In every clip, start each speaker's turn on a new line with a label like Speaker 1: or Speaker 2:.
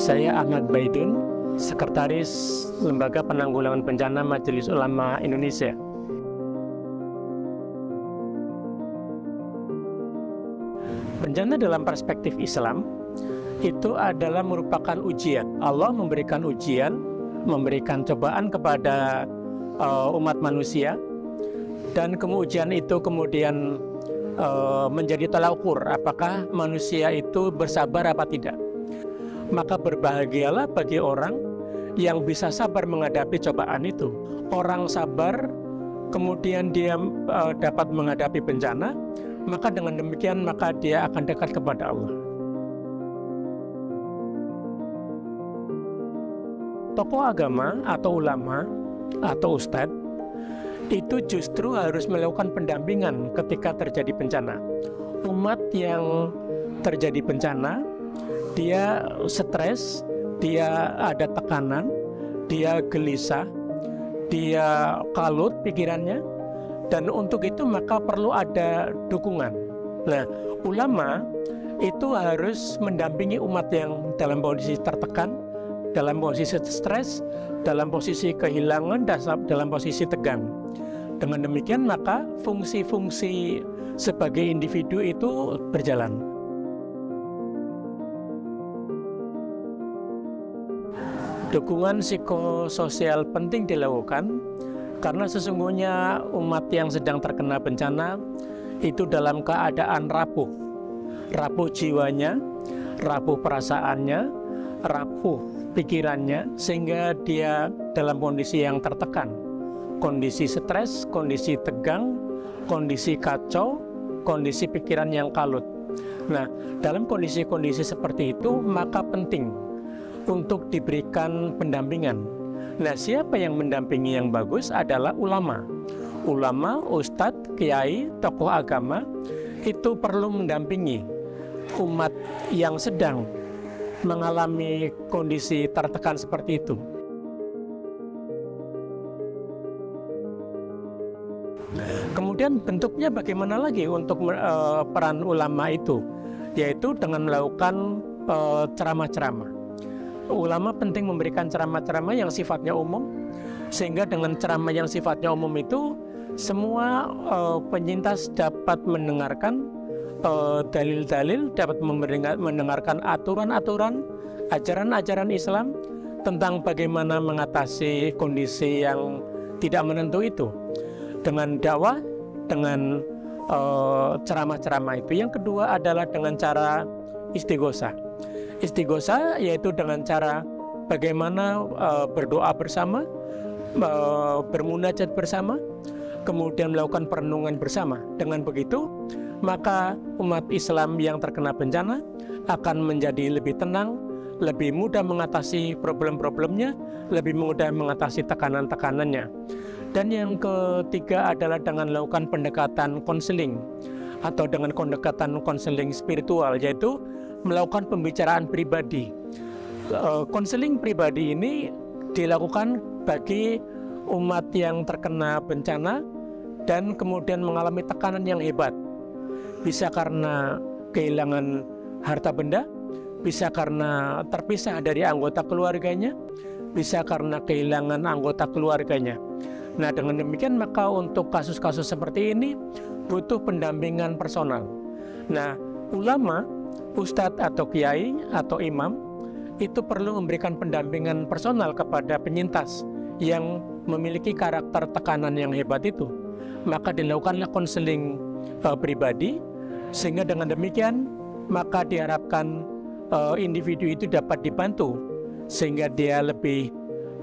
Speaker 1: Saya Ahmad Baidun, Sekretaris Lembaga Penanggulangan Bencana Majelis Ulama Indonesia. Bencana dalam perspektif Islam itu adalah merupakan ujian. Allah memberikan ujian, memberikan cobaan kepada umat manusia, dan kemudian itu kemudian menjadi tolak ukur apakah manusia itu bersabar apa tidak. Maka berbahagialah bagi orang yang bisa sabar menghadapi cobaan itu. Orang sabar, kemudian dia dapat menghadapi bencana, maka dengan demikian maka dia akan dekat kepada Allah. Tokoh agama atau ulama atau ustadz itu justru harus melakukan pendampingan ketika terjadi bencana. Umat yang terjadi bencana, dia stres, dia ada tekanan, dia gelisah, dia kalut pikirannya, dan untuk itu maka perlu ada dukungan. Nah, ulama itu harus mendampingi umat yang dalam posisi tertekan, dalam posisi stres, dalam posisi kehilangan, dalam posisi tegang. Dengan demikian maka fungsi-fungsi sebagai individu itu berjalan. Dukungan psikososial penting dilakukan karena sesungguhnya umat yang sedang terkena bencana itu dalam keadaan rapuh jiwanya, rapuh perasaannya, rapuh pikirannya, sehingga dia dalam kondisi yang tertekan, kondisi stres, kondisi tegang, kondisi kacau, kondisi pikiran yang kalut. Nah, dalam kondisi-kondisi seperti itu maka penting untuk diberikan pendampingan. Nah, siapa yang mendampingi yang bagus adalah ulama. Ulama, ustadz, kiai, tokoh agama itu perlu mendampingi umat yang sedang mengalami kondisi tertekan seperti itu. Kemudian bentuknya bagaimana lagi untuk peran ulama itu? Yaitu dengan melakukan ceramah-ceramah. Ulama penting memberikan ceramah-ceramah yang sifatnya umum, sehingga dengan ceramah yang sifatnya umum itu semua penyintas dapat mendengarkan dalil-dalil, dapat mendengarkan aturan-aturan, ajaran-ajaran Islam tentang bagaimana mengatasi kondisi yang tidak menentu itu dengan dakwah, dengan ceramah-ceramah itu. Yang kedua adalah dengan cara istighosah. Istighosah yaitu dengan cara bagaimana berdoa bersama, bermunajat bersama, kemudian melakukan perenungan bersama. Dengan begitu, maka umat Islam yang terkena bencana akan menjadi lebih tenang, lebih mudah mengatasi problem-problemnya, lebih mudah mengatasi tekanan-tekanannya. Dan yang ketiga adalah dengan melakukan pendekatan konseling atau dengan pendekatan konseling spiritual, yaitu melakukan pembicaraan pribadi. Konseling pribadi ini dilakukan bagi umat yang terkena bencana dan kemudian mengalami tekanan yang hebat. Bisa karena kehilangan harta benda, bisa karena terpisah dari anggota keluarganya, bisa karena kehilangan anggota keluarganya. Nah, dengan demikian maka untuk kasus-kasus seperti ini butuh pendampingan personal. Nah, ulama, ustadz atau kiai atau imam itu perlu memberikan pendampingan personal kepada penyintas yang memiliki karakter tekanan yang hebat itu. Maka dilakukanlah konseling pribadi, sehingga dengan demikian maka diharapkan individu itu dapat dibantu sehingga dia lebih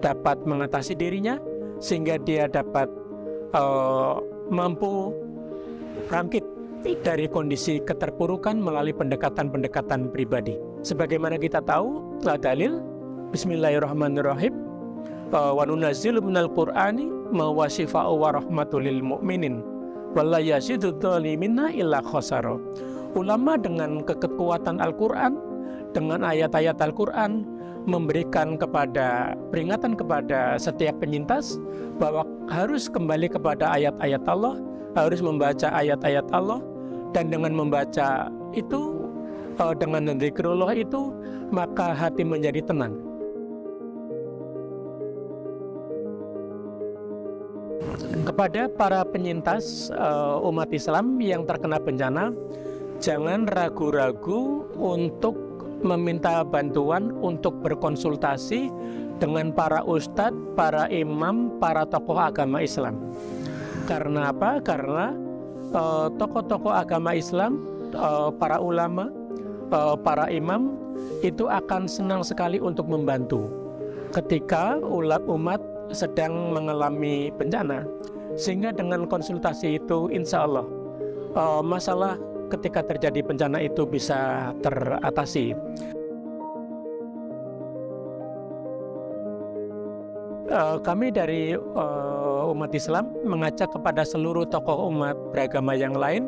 Speaker 1: dapat mengatasi dirinya, sehingga dia dapat mampu bangkit dari kondisi keterpurukan melalui pendekatan-pendekatan pribadi. Sebagaimana kita tahu, dalil Bismillahirrahmanirrahim, wa nunazzilu minal Qur'ani ma huwa syifaa'un wa rahmatul lil mu'minin wa la yazidudz dzalimina illa khasara. Ulama dengan kekuatan Al-Qur'an, dengan ayat-ayat Al-Qur'an memberikan peringatan kepada setiap penyintas bahwa harus kembali kepada ayat-ayat Allah, harus membaca ayat-ayat Allah, dan dengan membaca itu dengan zikrullah itu, maka hati menjadi tenang. Kepada para penyintas umat Islam yang terkena bencana, jangan ragu-ragu untuk meminta bantuan, untuk berkonsultasi dengan para ustadz, para imam, para tokoh agama Islam. Karena apa? Karena tokoh-tokoh agama Islam, para ulama, para imam itu akan senang sekali untuk membantu ketika umat sedang mengalami bencana. Sehingga dengan konsultasi itu insya Allah masalah ketika terjadi bencana itu bisa teratasi. Kami dari umat Islam mengajak kepada seluruh tokoh umat beragama yang lain,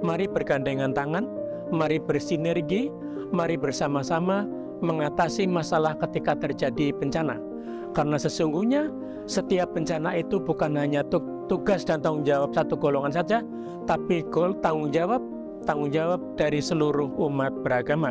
Speaker 1: mari bergandengan tangan, mari bersinergi, mari bersama-sama mengatasi masalah ketika terjadi bencana. Karena sesungguhnya setiap bencana itu bukan hanya tugas dan tanggung jawab satu golongan saja, tapi tanggung jawab dari seluruh umat beragama.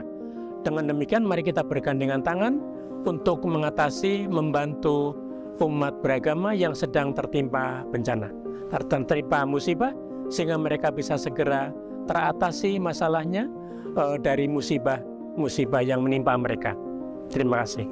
Speaker 1: Dengan demikian mari kita bergandengan tangan untuk mengatasi, membantu umat beragama yang sedang tertimpa bencana, tertimpa musibah, sehingga mereka bisa segera teratasi masalahnya dari musibah yang menimpa mereka. Terima kasih.